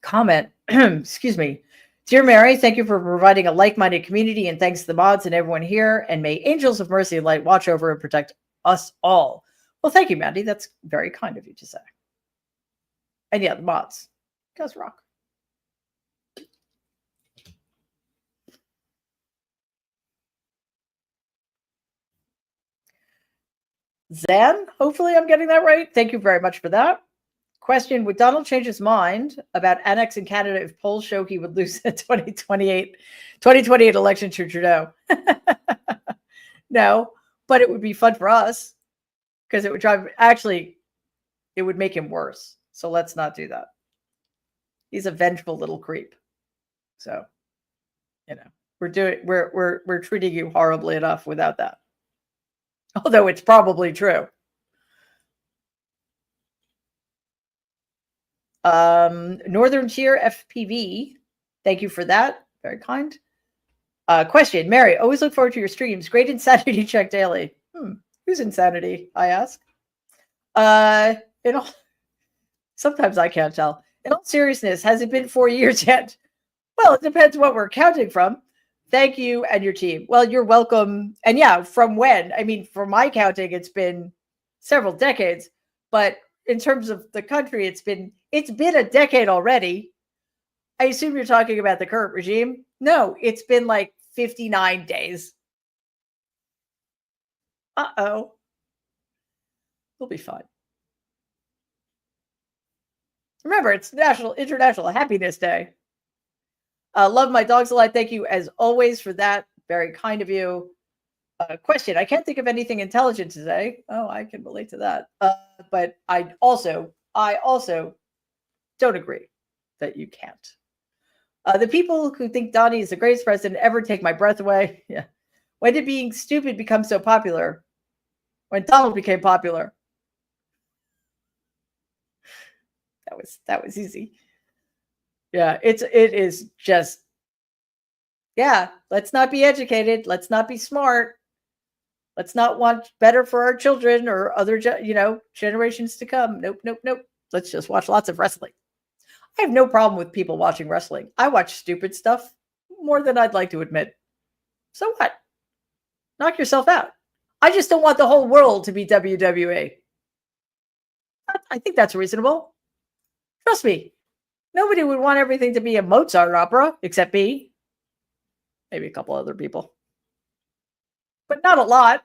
Comment, excuse me. Dear Mary, thank you for providing a like-minded community, and thanks to the mods and everyone here, and may angels of mercy and light watch over and protect us all. Well, thank you, Mandy. That's very kind of you to say. And yeah, the mods. You guys rock. Zan, hopefully I'm getting that right. Thank you very much for that. Question, would Donald change his mind about annexing Canada if polls show he would lose the 2028 election to Trudeau? No, but it would be fun for us because it would it would make him worse. So let's not do that. He's a vengeful little creep. So, we're treating you horribly enough without that. Although it's probably true. Northern Tier FPV, thank you for that. Very kind. Question, Mary, always look forward to your streams. Great insanity check daily. Who's insanity? I ask. Sometimes I can't tell. In all seriousness, has it been 4 years yet? Well, it depends what we're counting from. Thank you and your team. Well, you're welcome. And yeah, from when? I mean, for my counting, it's been several decades. But in terms of the country, it's been a decade already. I assume you're talking about the current regime. No, it's been like 59 days. Uh-oh. We'll be fine. Remember, it's International Happiness Day. Love my dogs a lot. Thank you as always for that. Very kind of you. Question, I can't think of anything intelligent today. Oh, I can relate to that. But I also don't agree that you can't. The people who think Donnie is the greatest president ever take my breath away. Yeah. When did being stupid become so popular? When Donald became popular. That was easy. Yeah, it is just, yeah, let's not be educated. Let's not be smart. Let's not want better for our children or other, generations to come. Nope. Let's just watch lots of wrestling. I have no problem with people watching wrestling. I watch stupid stuff more than I'd like to admit. So what? Knock yourself out. I just don't want the whole world to be WWE. I think that's reasonable. Trust me. Nobody would want everything to be a Mozart opera except me. Maybe a couple other people. But not a lot.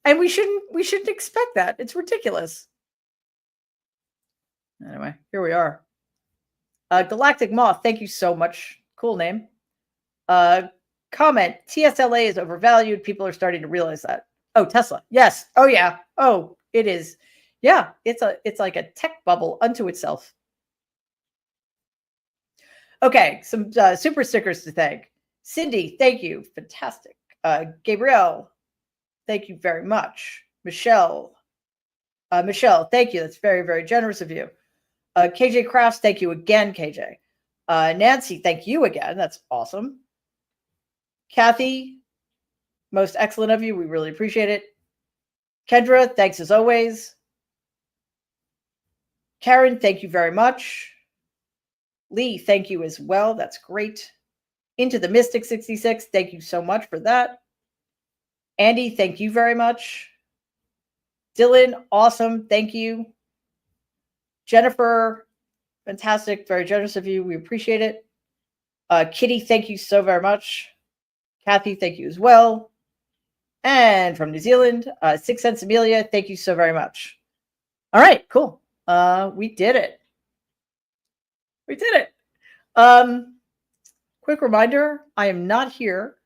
And we shouldn't expect that. It's ridiculous. Anyway, here we are. Galactic Moth, thank you so much. Cool name. Comment, TSLA is overvalued. People are starting to realize that. Oh, Tesla. Yes. Oh, yeah. Oh, it is. Yeah, it's like a tech bubble unto itself. Okay, some super stickers to thank. Cindy, thank you. Fantastic. Gabrielle, thank you very much. Michelle, thank you. That's very, very generous of you. KJ Crafts, thank you again, KJ. Nancy, thank you again. That's awesome. Kathy, most excellent of you. We really appreciate it. Kendra, thanks as always. Karen, thank you very much. Lee, thank you as well. That's great. Into the Mystic 66, thank you so much for that. Andy, thank you very much. Dylan, awesome. Thank you. Jennifer, fantastic. Very generous of you. We appreciate it. Kitty, thank you so very much. Kathy, thank you as well. And from New Zealand, 6 Cents Amelia, thank you so very much. All right, cool. We did it. We did it. Quick reminder, I am not here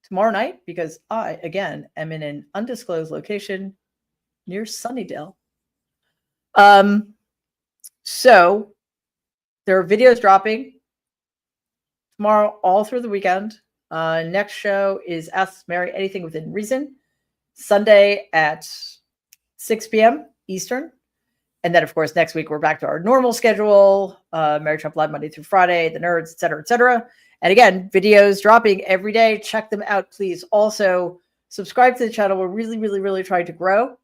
tomorrow night because I, again, am in an undisclosed location near Sunnydale. So there are videos dropping tomorrow all through the weekend. Next show is Ask Mary Anything Within Reason, Sunday at 6 p.m. Eastern. And then, of course, next week, we're back to our normal schedule. Mary Trump Live Monday through Friday, the nerds, et cetera, et cetera. And again, videos dropping every day. Check them out, please. Also, subscribe to the channel. We're really, really, really trying to grow.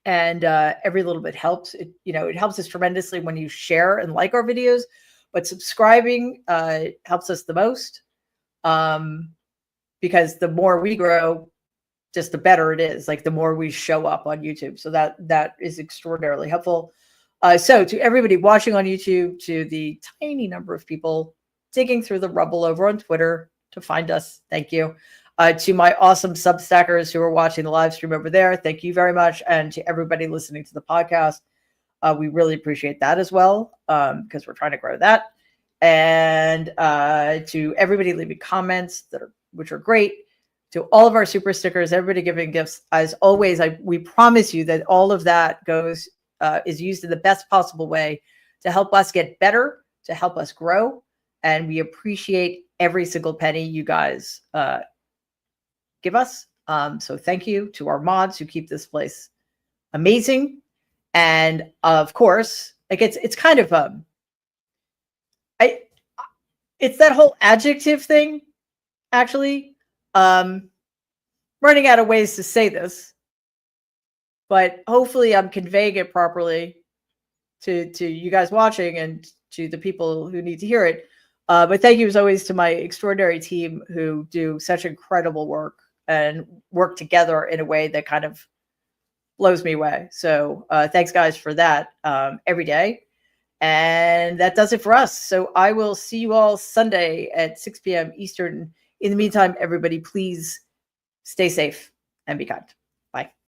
And every little bit helps. It helps us tremendously when you share and like our videos. But subscribing helps us the most. Because the more we grow, just the better it is. Like the more we show up on YouTube. So that is extraordinarily helpful. So to everybody watching on YouTube, to the tiny number of people digging through the rubble over on Twitter to find us, thank you. To my awesome Substackers who are watching the live stream over there, thank you very much. And to everybody listening to the podcast, We really appreciate that as well, because we're trying to grow that. And to everybody leaving comments which are great, to all of our super stickers, everybody giving gifts. As always, we promise you that all of that is used in the best possible way to help us get better, to help us grow. And we appreciate every single penny you guys give us. So thank you to our mods who keep this place amazing. And of course, like it's kind of it's that whole adjective thing, actually. Running out of ways to say this, but hopefully I'm conveying it properly to you guys watching and to the people who need to hear it. But thank you as always to my extraordinary team who do such incredible work and work together in a way that kind of blows me away. So thanks guys for that every day. And that does it for us. So I will see you all Sunday at 6 p.m. Eastern. In the meantime, everybody, please stay safe and be kind. Bye.